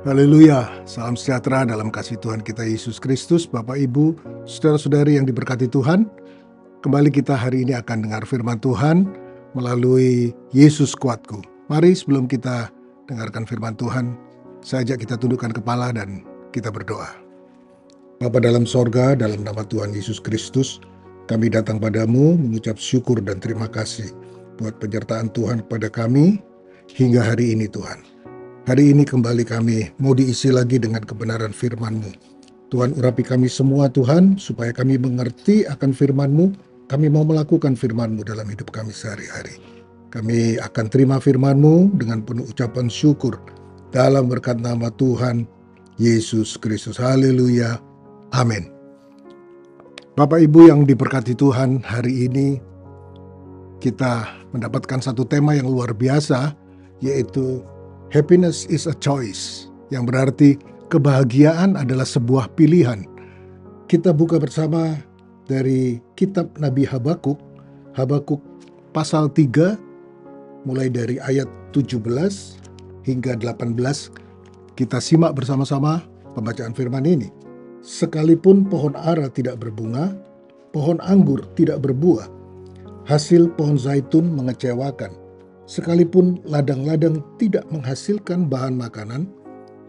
Haleluya, salam sejahtera dalam kasih Tuhan kita Yesus Kristus. Bapak, Ibu, saudara-saudari yang diberkati Tuhan, kembali kita hari ini akan dengar firman Tuhan melalui Yesus Kuatku. Mari sebelum kita dengarkan firman Tuhan, saya ajak kita tundukkan kepala dan kita berdoa. Bapa dalam sorga, dalam nama Tuhan Yesus Kristus, kami datang padamu mengucap syukur dan terima kasih buat penyertaan Tuhan kepada kami hingga hari ini Tuhan. Hari ini kembali kami mau diisi lagi dengan kebenaran firman-Mu. Tuhan, urapi kami semua Tuhan, supaya kami mengerti akan firman-Mu. Kami mau melakukan firman-Mu dalam hidup kami sehari-hari. Kami akan terima firman-Mu dengan penuh ucapan syukur dalam berkat nama Tuhan Yesus Kristus. Haleluya. Amin. Bapak Ibu yang diberkati Tuhan, hari ini kita mendapatkan satu tema yang luar biasa, yaitu Happiness is a choice, yang berarti kebahagiaan adalah sebuah pilihan. Kita buka bersama dari kitab Nabi Habakuk, Habakuk pasal 3, mulai dari ayat 17 hingga 18. Kita simak bersama-sama pembacaan firman ini. Sekalipun pohon ara tidak berbunga, pohon anggur tidak berbuah, hasil pohon zaitun mengecewakan. Sekalipun ladang-ladang tidak menghasilkan bahan makanan,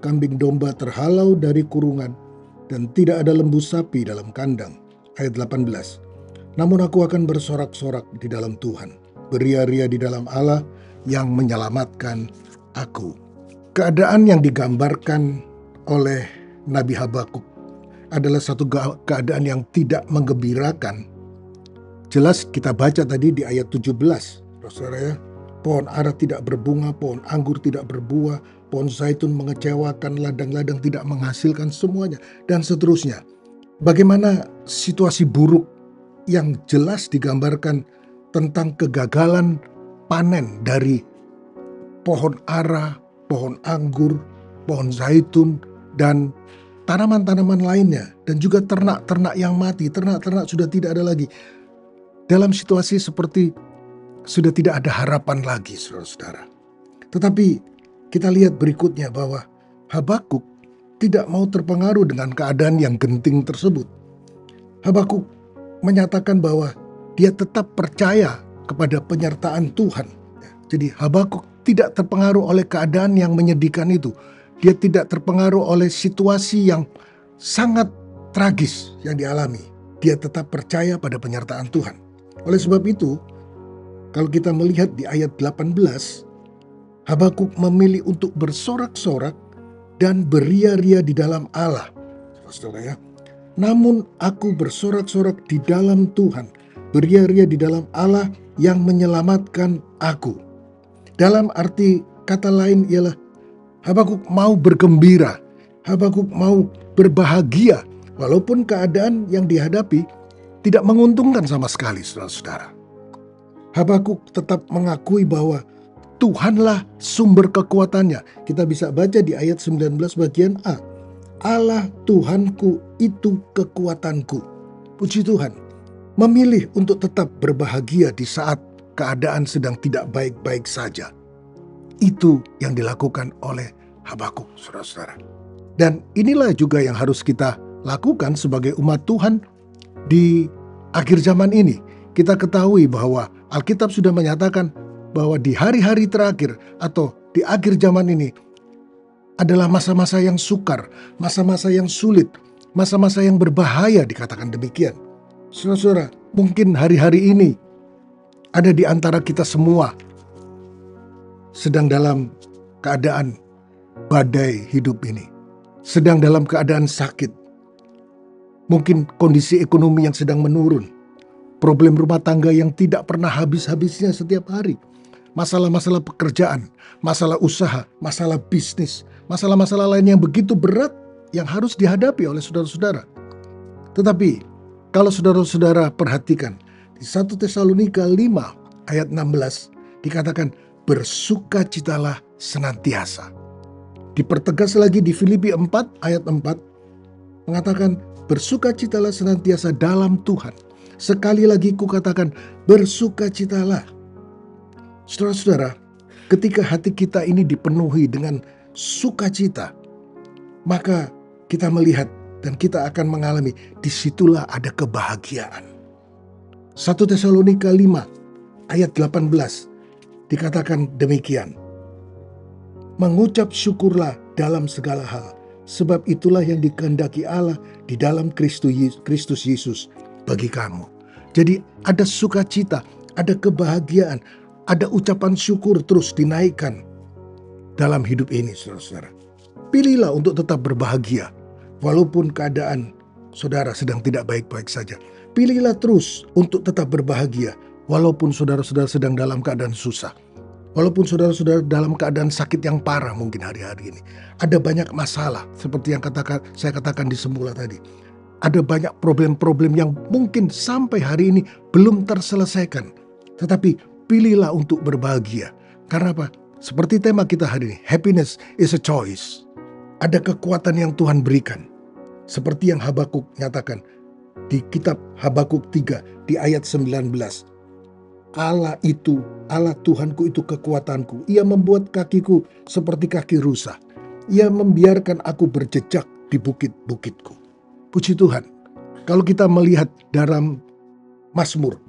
kambing domba terhalau dari kurungan, dan tidak ada lembu sapi dalam kandang. Ayat 18. Namun aku akan bersorak-sorak di dalam Tuhan, beria-ria di dalam Allah yang menyelamatkan aku. Keadaan yang digambarkan oleh Nabi Habakuk adalah satu keadaan yang tidak menggembirakan. Jelas kita baca tadi di ayat 17, saudara ya. Pohon ara tidak berbunga, pohon anggur tidak berbuah, pohon zaitun mengecewakan, ladang-ladang tidak menghasilkan, semuanya, dan seterusnya. Bagaimana situasi buruk yang jelas digambarkan tentang kegagalan panen dari pohon ara, pohon anggur, pohon zaitun, dan tanaman-tanaman lainnya, dan juga ternak-ternak yang mati, ternak-ternak sudah tidak ada lagi. Dalam situasi seperti sudah tidak ada harapan lagi, saudara-saudara. Tetapi kita lihat berikutnya bahwa Habakuk tidak mau terpengaruh dengan keadaan yang genting tersebut. Habakuk menyatakan bahwa dia tetap percaya kepada penyertaan Tuhan. Jadi Habakuk tidak terpengaruh oleh keadaan yang menyedihkan itu. Dia tidak terpengaruh oleh situasi yang sangat tragis yang dialami. Dia tetap percaya pada penyertaan Tuhan. Oleh sebab itu, kalau kita melihat di ayat 18, Habakuk memilih untuk bersorak-sorak dan beria-ria di dalam Allah. Saudara ya. Namun aku bersorak-sorak di dalam Tuhan, beria-ria di dalam Allah yang menyelamatkan aku. Dalam arti kata lain ialah Habakuk mau bergembira, Habakuk mau berbahagia, walaupun keadaan yang dihadapi tidak menguntungkan sama sekali, saudara-saudara. Habakuk tetap mengakui bahwa Tuhanlah sumber kekuatannya. Kita bisa baca di ayat 19 bagian A. Allah Tuhanku itu kekuatanku. Puji Tuhan. Memilih untuk tetap berbahagia di saat keadaan sedang tidak baik-baik saja. Itu yang dilakukan oleh Habakuk, saudara-saudara. Dan inilah juga yang harus kita lakukan sebagai umat Tuhan di akhir zaman ini. Kita ketahui bahwa Alkitab sudah menyatakan bahwa di hari-hari terakhir atau di akhir zaman ini adalah masa-masa yang sukar, masa-masa yang sulit, masa-masa yang berbahaya, dikatakan demikian. Saudara-saudara, mungkin hari-hari ini ada di antara kita semua sedang dalam keadaan badai hidup ini, sedang dalam keadaan sakit, mungkin kondisi ekonomi yang sedang menurun, problem rumah tangga yang tidak pernah habis-habisnya setiap hari, masalah-masalah pekerjaan, masalah usaha, masalah bisnis, masalah-masalah lain yang begitu berat yang harus dihadapi oleh saudara-saudara. Tetapi kalau saudara-saudara perhatikan di 1 Tesalonika 5 ayat 16 dikatakan bersukacitalah senantiasa. Dipertegas lagi di Filipi 4 ayat 4 mengatakan bersukacitalah senantiasa dalam Tuhan. Sekali lagi kukatakan bersukacitalah. Saudara-saudara, ketika hati kita ini dipenuhi dengan sukacita, maka kita melihat dan kita akan mengalami, disitulah ada kebahagiaan. 1 Tesalonika 5 ayat 18 dikatakan demikian. Mengucap syukurlah dalam segala hal, sebab itulah yang dikehendaki Allah di dalam Kristus Yesus bagi kamu. Jadi ada sukacita, ada kebahagiaan, ada ucapan syukur terus dinaikkan dalam hidup ini, saudara-saudara. Pilihlah untuk tetap berbahagia, walaupun keadaan saudara sedang tidak baik-baik saja. Pilihlah terus untuk tetap berbahagia, walaupun saudara-saudara sedang dalam keadaan susah. Walaupun saudara-saudara dalam keadaan sakit yang parah mungkin hari-hari ini. Ada banyak masalah, seperti yang saya katakan di semula tadi. Ada banyak problem-problem yang mungkin sampai hari ini belum terselesaikan. Tetapi pilihlah untuk berbahagia. Karena apa? Seperti tema kita hari ini, happiness is a choice. Ada kekuatan yang Tuhan berikan. Seperti yang Habakuk nyatakan di kitab Habakuk 3 di ayat 19. Allah Tuhanku itu kekuatanku. Ia membuat kakiku seperti kaki rusa. Ia membiarkan aku berjejak di bukit-bukitku. Puji Tuhan. Kalau kita melihat dalam Mazmur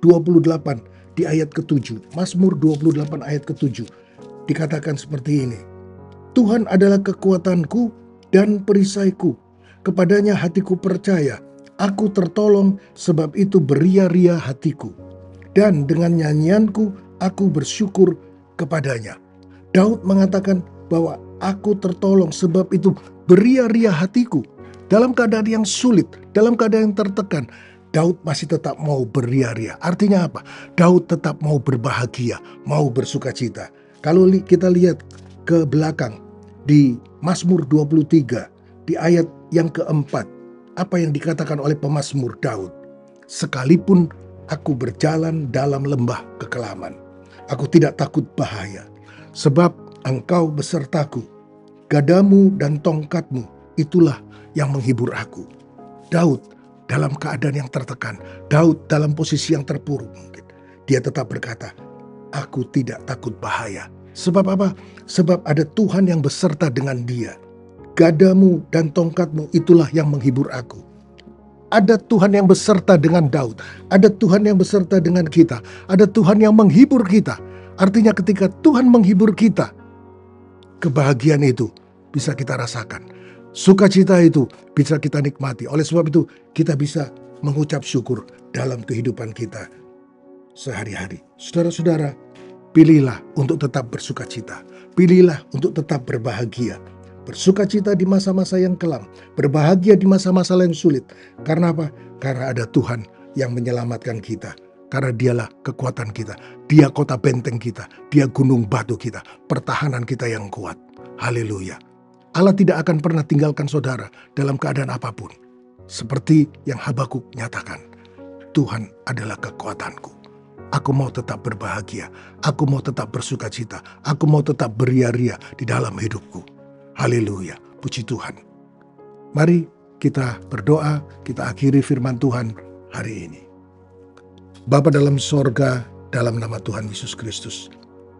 28 di ayat ke-7. Mazmur 28 ayat ke-7 dikatakan seperti ini. Tuhan adalah kekuatanku dan perisaiku. Kepadanya hatiku percaya. Aku tertolong, sebab itu beria-ria hatiku. Dan dengan nyanyianku aku bersyukur kepadanya. Daud mengatakan bahwa aku tertolong, sebab itu beria-ria hatiku. Dalam keadaan yang sulit, dalam keadaan yang tertekan, Daud masih tetap mau beria-ria. Artinya apa? Daud tetap mau berbahagia, mau bersukacita. Kalau kita lihat ke belakang di Mazmur 23 di ayat yang keempat, apa yang dikatakan oleh pemazmur Daud? Sekalipun aku berjalan dalam lembah kekelaman, aku tidak takut bahaya, sebab engkau besertaku. Gadamu dan tongkatmu itulah yang menghibur aku. Daud dalam keadaan yang tertekan, Daud dalam posisi yang terpuruk mungkin, dia tetap berkata, aku tidak takut bahaya. Sebab apa? Sebab ada Tuhan yang beserta dengan dia. Gadamu dan tongkatmu itulah yang menghibur aku. Ada Tuhan yang beserta dengan Daud. Ada Tuhan yang beserta dengan kita. Ada Tuhan yang menghibur kita. Artinya ketika Tuhan menghibur kita, kebahagiaan itu bisa kita rasakan. Sukacita itu bisa kita nikmati. Oleh sebab itu kita bisa mengucap syukur dalam kehidupan kita sehari-hari. Saudara-saudara, pilihlah untuk tetap bersukacita. Pilihlah untuk tetap berbahagia. Bersukacita di masa-masa yang kelam. Berbahagia di masa-masa yang sulit. Karena apa? Karena ada Tuhan yang menyelamatkan kita. Karena dialah kekuatan kita. Dia kota benteng kita. Dia gunung batu kita. Pertahanan kita yang kuat. Haleluya. Allah tidak akan pernah tinggalkan saudara dalam keadaan apapun. Seperti yang Habakuk nyatakan. Tuhan adalah kekuatanku. Aku mau tetap berbahagia. Aku mau tetap bersukacita. Aku mau tetap beria-ria di dalam hidupku. Haleluya, puji Tuhan. Mari kita berdoa, kita akhiri firman Tuhan hari ini. Bapa dalam sorga, dalam nama Tuhan Yesus Kristus,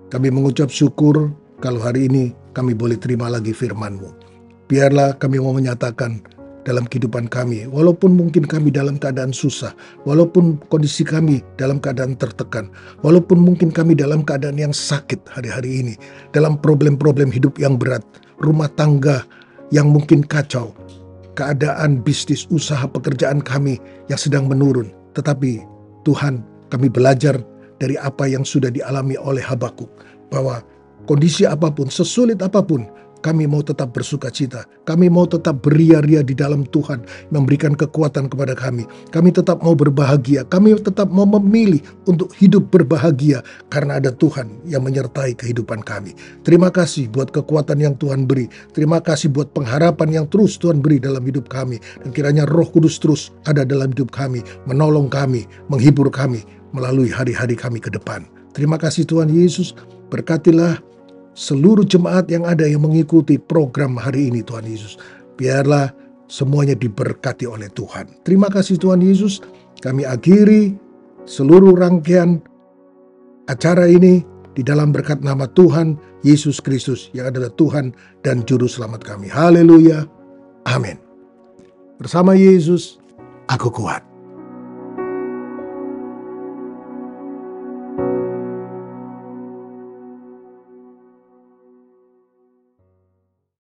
kami mengucap syukur kalau hari ini kami boleh terima lagi firman-Mu. Biarlah kami mau menyatakan dalam kehidupan kami, walaupun mungkin kami dalam keadaan susah, walaupun kondisi kami dalam keadaan tertekan, walaupun mungkin kami dalam keadaan yang sakit hari-hari ini, dalam problem-problem hidup yang berat, rumah tangga yang mungkin kacau, keadaan bisnis, usaha, pekerjaan kami yang sedang menurun. Tetapi Tuhan, kami belajar dari apa yang sudah dialami oleh Habakuk, bahwa kondisi apapun, sesulit apapun, kami mau tetap bersukacita. Kami mau tetap beria-ria di dalam Tuhan, memberikan kekuatan kepada kami. Kami tetap mau berbahagia. Kami tetap mau memilih untuk hidup berbahagia karena ada Tuhan yang menyertai kehidupan kami. Terima kasih buat kekuatan yang Tuhan beri. Terima kasih buat pengharapan yang terus Tuhan beri dalam hidup kami. Dan kiranya Roh Kudus terus ada dalam hidup kami, menolong kami, menghibur kami melalui hari-hari kami ke depan. Terima kasih Tuhan Yesus. Berkatilah seluruh jemaat yang ada yang mengikuti program hari ini Tuhan Yesus. Biarlah semuanya diberkati oleh Tuhan. Terima kasih Tuhan Yesus. Kami akhiri seluruh rangkaian acara ini di dalam berkat nama Tuhan Yesus Kristus yang adalah Tuhan dan Juru Selamat kami. Haleluya. Amin. Bersama Yesus, aku kuat.